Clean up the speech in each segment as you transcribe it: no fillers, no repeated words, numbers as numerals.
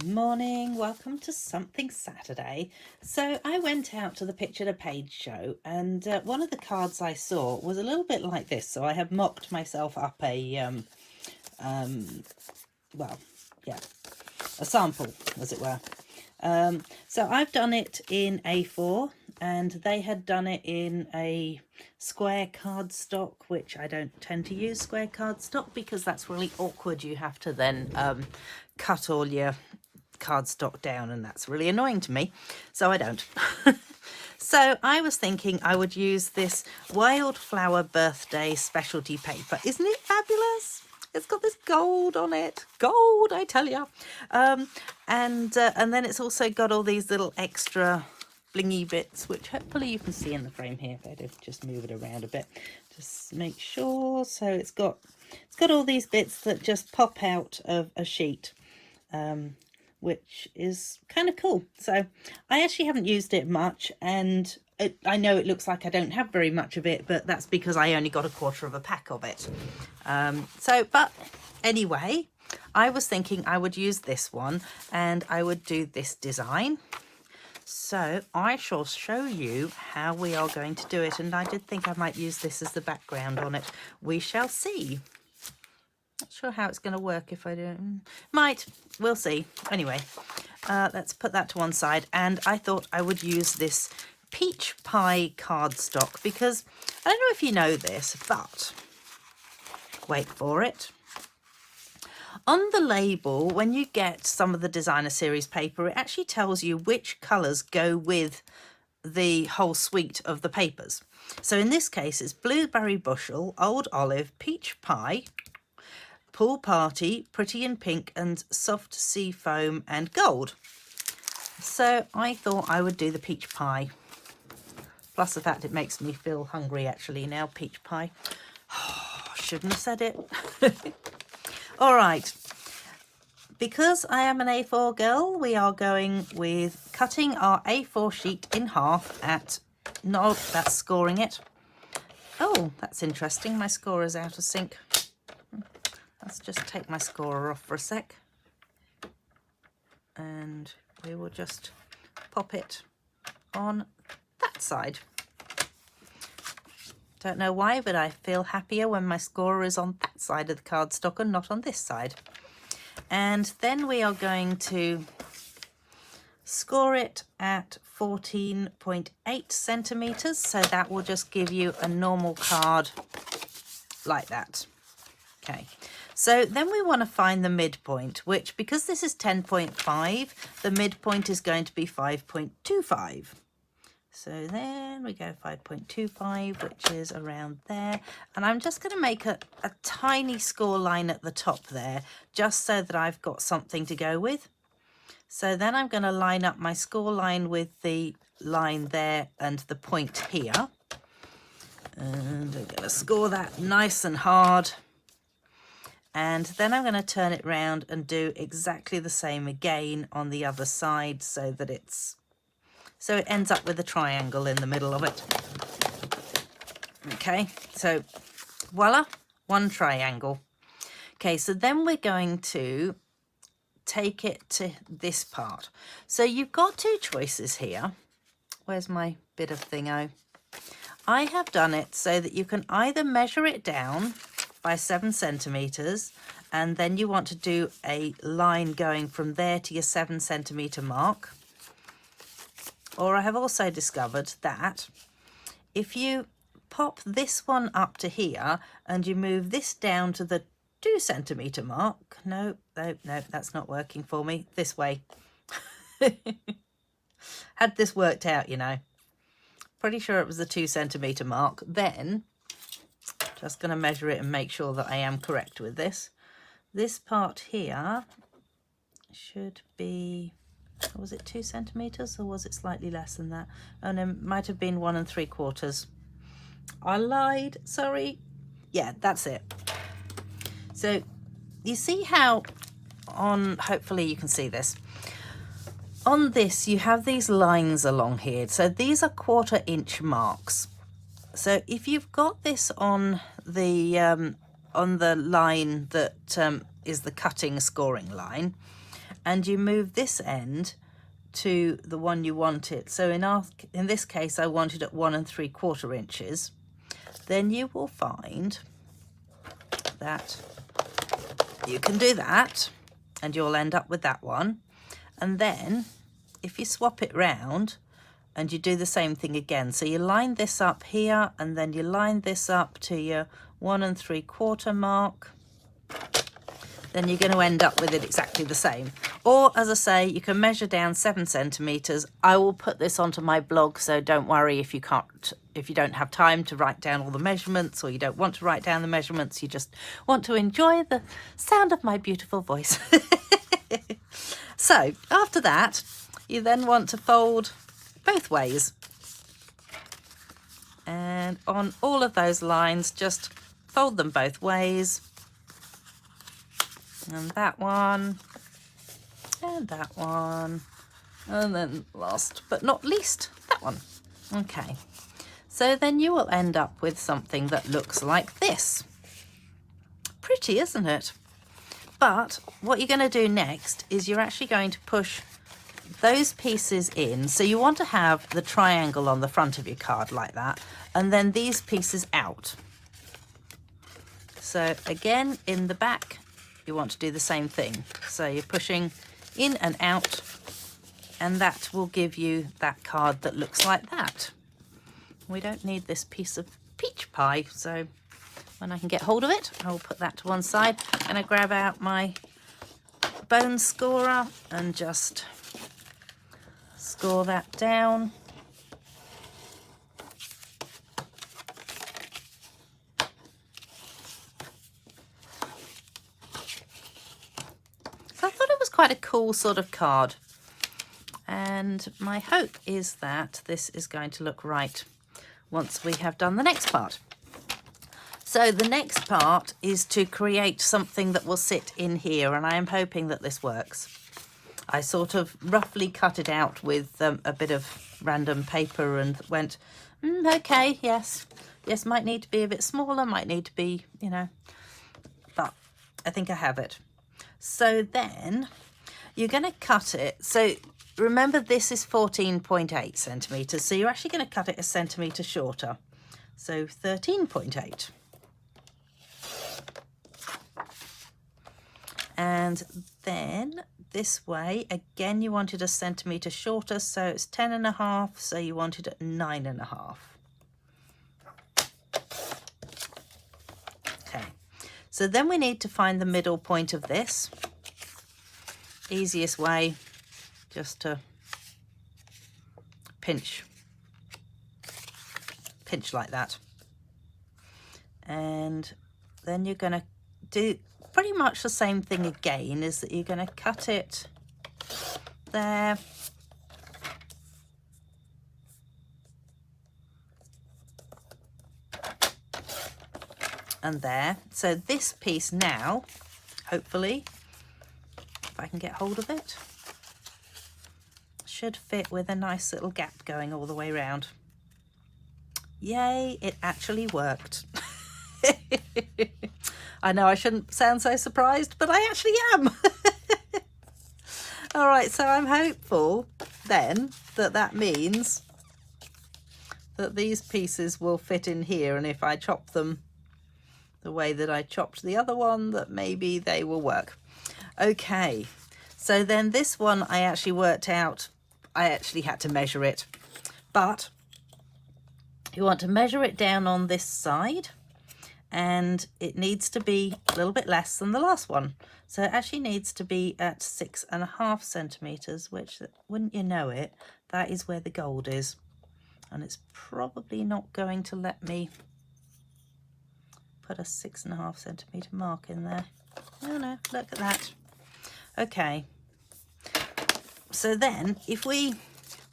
Morning, welcome to Something Saturday. So I went out to the Picture to Page show, and one of the cards I saw was a little bit like this. So I have mocked myself up well, yeah, a sample, as it were. So I've done it in A4, and they had done it in a square cardstock, which I don't tend to use square cardstock because that's really awkward. You have to then cut all your cardstock down, and that's really annoying to me, so I don't. So I was thinking I would use this Wildflower Birthday specialty paper. Isn't it fabulous? It's got this gold on it. Gold, I tell you. And then it's also got all these little extra blingy bits, which hopefully you can see in the frame here. If I just move it around a bit, just make sure. So it's got all these bits that just pop out of a sheet. Which is kind of cool. So I actually haven't used it much, and I know it looks like I don't have very much of it, but that's because I only got a quarter of a pack of it. But anyway, I was thinking I would use this one and I would do this design. So I shall show you how we are going to do it, and I did think I might use this as the background on it. We shall see. Not sure how it's going to work if I don't. Might. We'll see. Anyway, let's put that to one side. And I thought I would use this peach pie cardstock because I don't know if you know this, but wait for it. On the label, when you get some of the designer series paper, it actually tells you which colours go with the whole suite of the papers. So in this case, it's blueberry bushel, old olive, peach pie, pool party, pretty in pink, and soft sea foam and gold. So I thought I would do the peach pie. Plus the fact it makes me feel hungry actually now, peach pie. Oh, shouldn't have said it. All right. Because I am an A4 girl, we are going with cutting our A4 sheet in half at, no, that's scoring it. Oh, that's interesting. My scorer's out of sync. Let's just take my scorer off for a sec, and we will just pop it on that side. Don't know why, but I feel happier when my scorer is on that side of the cardstock and not on this side. And then we are going to score it at 14.8 centimeters, so that will just give you a normal card like that. Okay. So then we want to find the midpoint, which, because this is 10.5, the midpoint is going to be 5.25. So then we go 5.25, which is around there. And I'm just going to make a tiny score line at the top there, just so that I've got something to go with. So then I'm going to line up my score line with the line there and the point here. And I'm going to score that nice and hard. And then I'm going to turn it round and do exactly the same again on the other side so that it ends up with a triangle in the middle of it. Okay, so voila, one triangle. Okay, so then we're going to take it to this part. So you've got two choices here. Where's my bit of thingo? I have done it so that you can either measure it down by 7 centimeters, and then you want to do a line going from there to your 7 centimeter mark. Or I have also discovered that if you pop this one up to here and you move this down to the 2 centimeter mark, no, that's not working for me. This way. Had this worked out, you know. Pretty sure it was the 2 centimeter mark. Then just going to measure it and make sure that I am correct with this. This part here should be, was it 2 centimeters or was it slightly less than that? Oh no, it might have been 1 3/4. I lied, sorry. Yeah, that's it. So you see how hopefully you can see this. On this, you have these lines along here. So these are 1/4 inch marks. So if you've got this on the line that is the cutting scoring line, and you move this end to the one you want it. So in this case, I want it at 1 3/4 inches. Then you will find that you can do that, and you'll end up with that one. And then if you swap it round and you do the same thing again, so you line this up here and then you line this up to your 1 3/4 mark, then you're going to end up with it exactly the same. Or, as I say, you can measure down 7 centimeters. I will put this onto my blog, so don't worry if you don't have time to write down all the measurements, or you don't want to write down the measurements, you just want to enjoy the sound of my beautiful voice. So after that, you then want to fold both ways, and on all of those lines, just fold them both ways. And that one, and that one, and then last but not least, that one. Okay, so then you will end up with something that looks like this. Pretty, isn't it? But what you're going to do next is you're actually going to push those pieces in. So you want to have the triangle on the front of your card like that, and then these pieces out. So again, in the back, you want to do the same thing. So you're pushing in and out, and that will give you that card that looks like that. We don't need this piece of peach pie, so when I can get hold of it, I will put that to one side. I'm going to grab out my bone scorer and just score that down. So I thought it was quite a cool sort of card, and my hope is that this is going to look right once we have done the next part. So the next part is to create something that will sit in here, and I am hoping that this works. I sort of roughly cut it out with a bit of random paper and went, okay, yes, might need to be a bit smaller, might need to be, you know, but I think I have it. So then you're going to cut it. So remember, this is 14.8 centimeters. So you're actually going to cut it a centimeter shorter. So 13.8. And then this way, again, you wanted a centimetre shorter, so it's 10.5, so you wanted it 9.5. Okay, so then we need to find the middle point of this. Easiest way, just to pinch like that. And then you're going to do pretty much the same thing again, is that you're going to cut it there, and there. So this piece now, hopefully, if I can get hold of it, should fit with a nice little gap going all the way around. Yay, it actually worked. I know I shouldn't sound so surprised, but I actually am. All right, so I'm hopeful then that that means that these pieces will fit in here, and if I chop them the way that I chopped the other one, that maybe they will work. Okay, so then this one I actually worked out, I actually had to measure it, but you want to measure it down on this side, and it needs to be a little bit less than the last one. So it actually needs to be at 6.5 centimeters, which, wouldn't you know it, that is where the gold is. And it's probably not going to let me put a 6.5 centimeter mark in there. Oh no, look at that. Okay. So then if we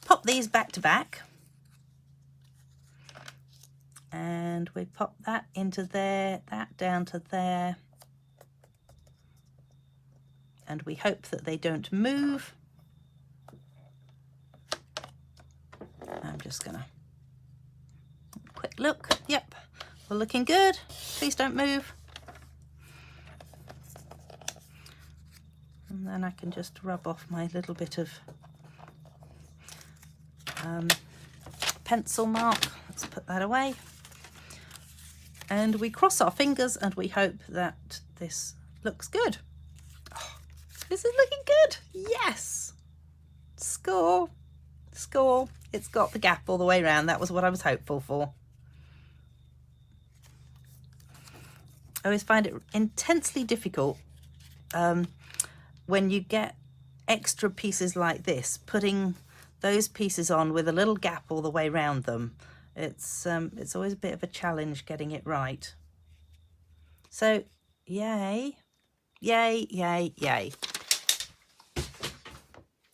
pop these back to back, and we pop that into there, that down to there, and we hope that they don't move. I'm just gonna quick look. Yep, we're looking good. Please don't move. And And then I can just rub off my little bit of pencil mark. Let's put that away. And we cross our fingers and we hope that this looks good. Oh, this is looking good. Yes. Score. Score. It's got the gap all the way around. That was what I was hopeful for. I always find it intensely difficult when you get extra pieces like this, putting those pieces on with a little gap all the way around them. It's always a bit of a challenge getting it right. So yay, yay, yay, yay.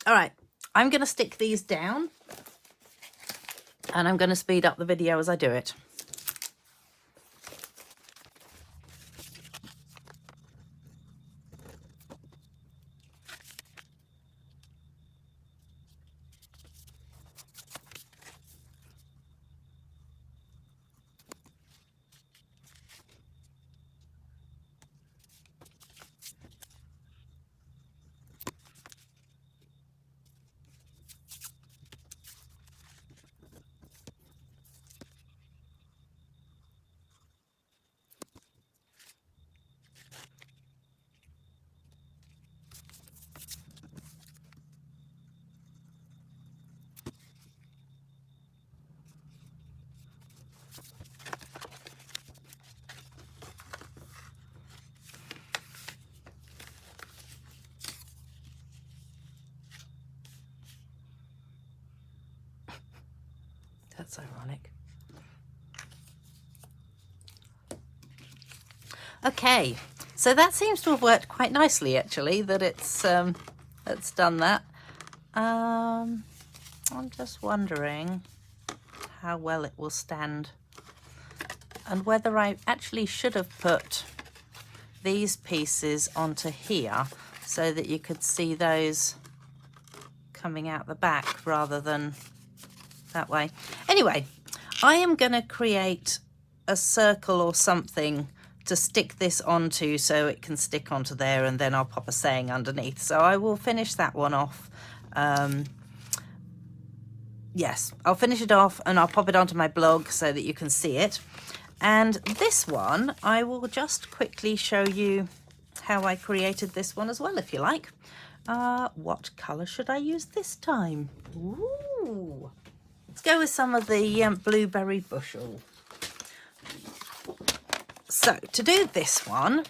All right, I'm going to stick these down and I'm going to speed up the video as I do it. That's ironic. Okay, so that seems to have worked quite nicely actually, that it's done that. I'm just wondering how well it will stand and whether I actually should have put these pieces onto here so that you could see those coming out the back rather than that way. Anyway, I am going to create a circle or something to stick this onto so it can stick onto there, and then I'll pop a saying underneath. So I will finish that one off. Yes, I'll finish it off and I'll pop it onto my blog so that you can see it. And this one, I will just quickly show you how I created this one as well, if you like. What colour should I use this time? Ooh. Let's go with some of the blueberry bushel. So to do this one,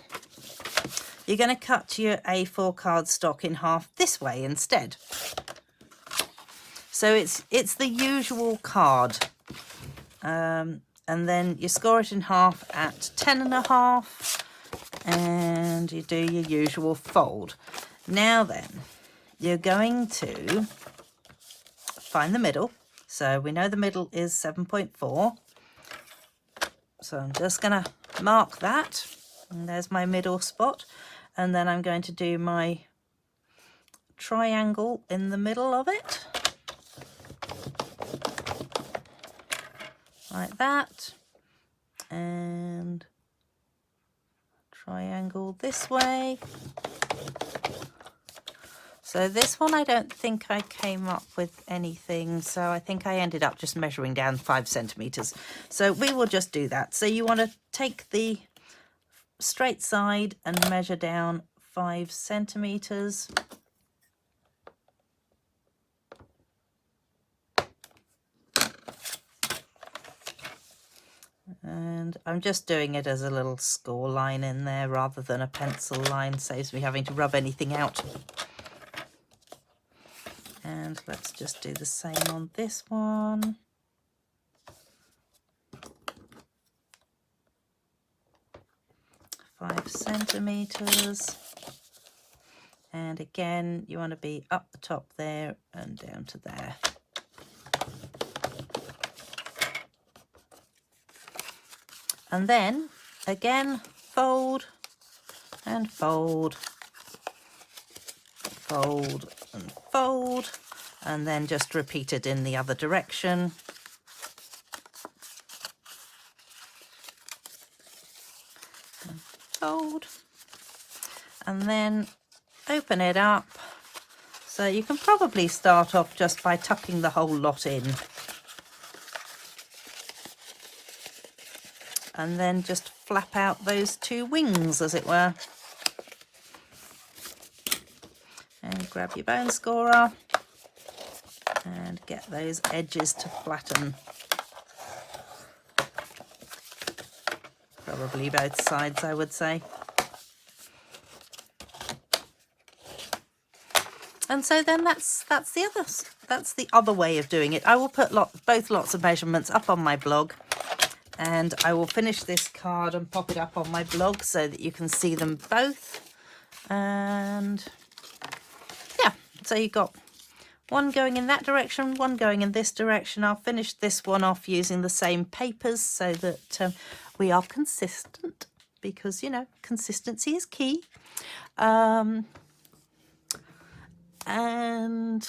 you're going to cut your A4 cardstock in half this way instead. So it's the usual card. And then you score it in half at 10.5 and you do your usual fold. Now then, you're going to find the middle. So we know the middle is 7.4. So I'm just going to mark that. And there's my middle spot. And then I'm going to do my triangle in the middle of it. Like that. And triangle this way. So this one, I don't think I came up with anything. So I think I ended up just measuring down 5 centimeters. So we will just do that. So you want to take the straight side and measure down 5 centimeters. And I'm just doing it as a little score line in there rather than a pencil line. Saves me having to rub anything out. And let's just do the same on this one. Five centimeters. And again, you want to be up the top there and down to there. And then again, fold and fold, fold and fold, and then just repeat it in the other direction. And fold, and then open it up. So you can probably start off just by tucking the whole lot in. And then just flap out those two wings, as it were. And grab your bone scorer and get those edges to flatten. Probably both sides, I would say. And so then that's the other way of doing it. I will put both lots of measurements up on my blog, and I will finish this card and pop it up on my blog so that you can see them both. And yeah, so you've got one going in that direction, one going in this direction. I'll finish this one off using the same papers so that we are consistent, because, you know, consistency is key. And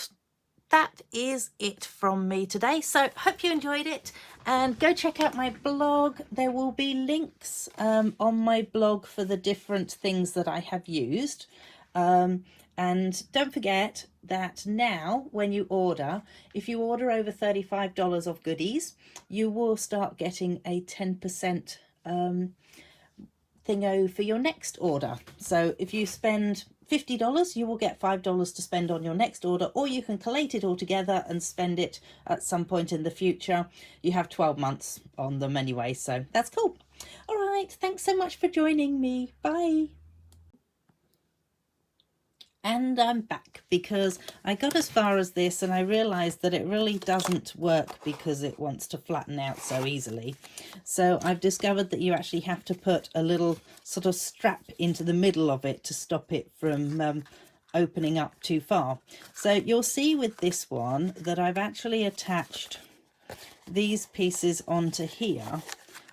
that is it from me today. So hope you enjoyed it, and go check out my blog. There will be links on my blog for the different things that I have used. And don't forget that now when you order, if you order over $35 of goodies, you will start getting a 10% thingo for your next order. So if you spend $50, you will get $5 to spend on your next order, or you can collate it all together and spend it at some point in the future. You have 12 months on them anyway, so that's cool. All right, thanks so much for joining me. Bye. And I'm back, because I got as far as this and I realized that it really doesn't work because it wants to flatten out so easily. So I've discovered that you actually have to put a little sort of strap into the middle of it to stop it from opening up too far. So you'll see with this one that I've actually attached these pieces onto here,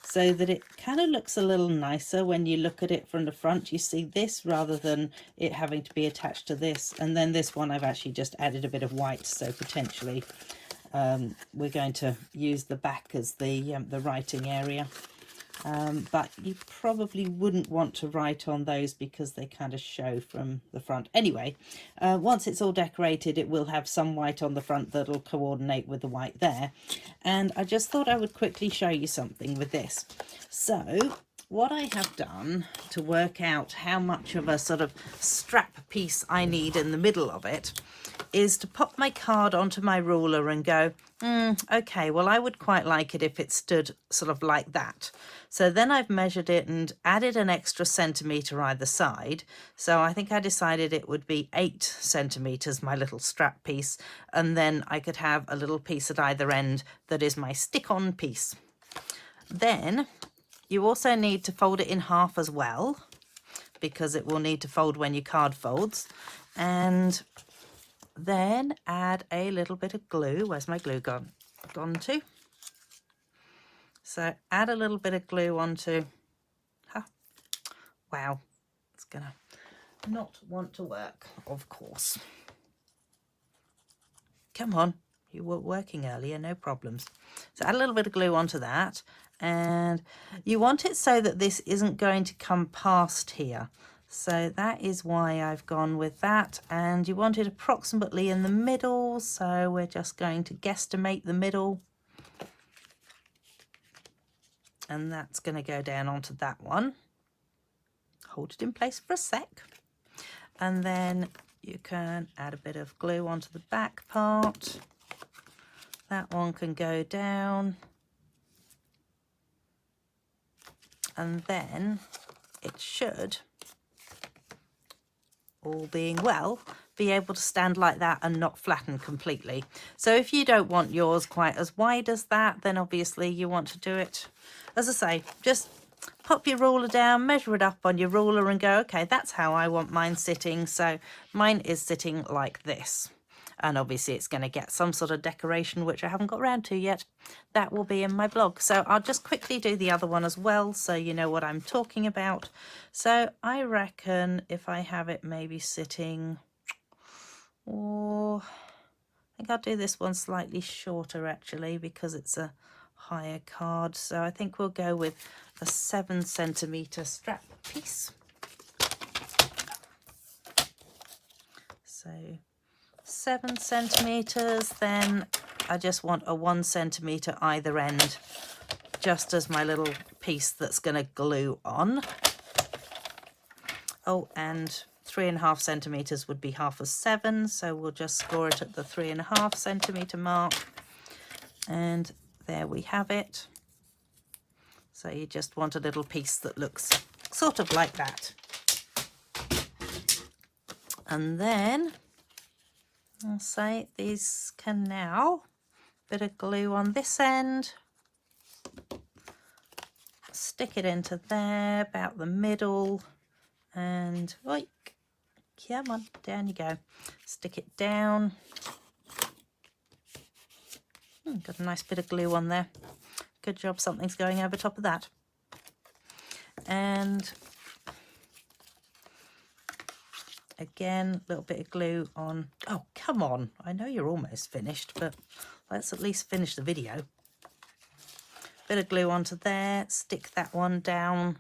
so that it kind of looks a little nicer when you look at it from the front. You see this rather than it having to be attached to this. And then this one I've actually just added a bit of white, so potentially we're going to use the back as the writing area. But you probably wouldn't want to write on those because they kind of show from the front. Anyway, once it's all decorated, it will have some white on the front that'll coordinate with the white there. And I just thought I would quickly show you something with this. So what I have done to work out how much of a sort of strap piece I need in the middle of it is to pop my card onto my ruler and go, okay, well, I would quite like it if it stood sort of like that. So then I've measured it and added an extra centimetre either side. So I think I decided it would be 8 centimetres, my little strap piece. And then I could have a little piece at either end that is my stick-on piece. Then you also need to fold it in half as well, because it will need to fold when your card folds. And then add a little bit of glue. Where's my glue gone to? So add a little bit of glue onto, wow, it's gonna not want to work, of course. Come on, you were working earlier, no problems. So add a little bit of glue onto that, and you want it so that this isn't going to come past here. So that is why I've gone with that, and you want it approximately in the middle, so we're just going to guesstimate the middle. And that's going to go down onto that one. Hold it in place for a sec. And then you can add a bit of glue onto the back part. That one can go down. And then it should, all being well, be able to stand like that and not flatten completely. So if you don't want yours quite as wide as that, then obviously you want to do it, as I say, just pop your ruler down, measure it up on your ruler and go, okay, that's how I want mine sitting. So mine is sitting like this. And obviously it's going to get some sort of decoration, which I haven't got around to yet. That will be in my blog. So I'll just quickly do the other one as well, so you know what I'm talking about. So I reckon if I have it maybe sitting, or I think I'll do this one slightly shorter actually, because it's a higher card. So I think we'll go with a 7 centimetre strap piece. So 7 centimeters, then I just want a 1 centimeter either end, just as my little piece that's going to glue on. Oh, and 3.5 centimeters would be half of 7, so we'll just score it at the 3.5 centimeter mark. And there we have it. So you just want a little piece that looks sort of like that. And then I'll say these can now, bit of glue on this end, stick it into there about the middle, and oik, come on, down you go. Stick it down. Got a nice bit of glue on there. Good job, something's going over top of that. And again, a little bit of glue on. Oh, come on. I know you're almost finished, but let's at least finish the video. Bit of glue onto there, stick that one down,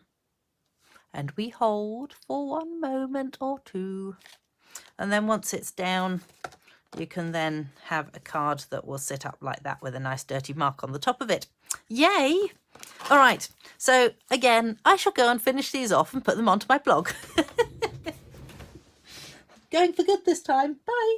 and we hold for 1 moment or 2. And then once it's down, you can then have a card that will sit up like that with a nice dirty mark on the top of it. Yay! All right, so again, I shall go and finish these off and put them onto my blog. Going for good this time. Bye.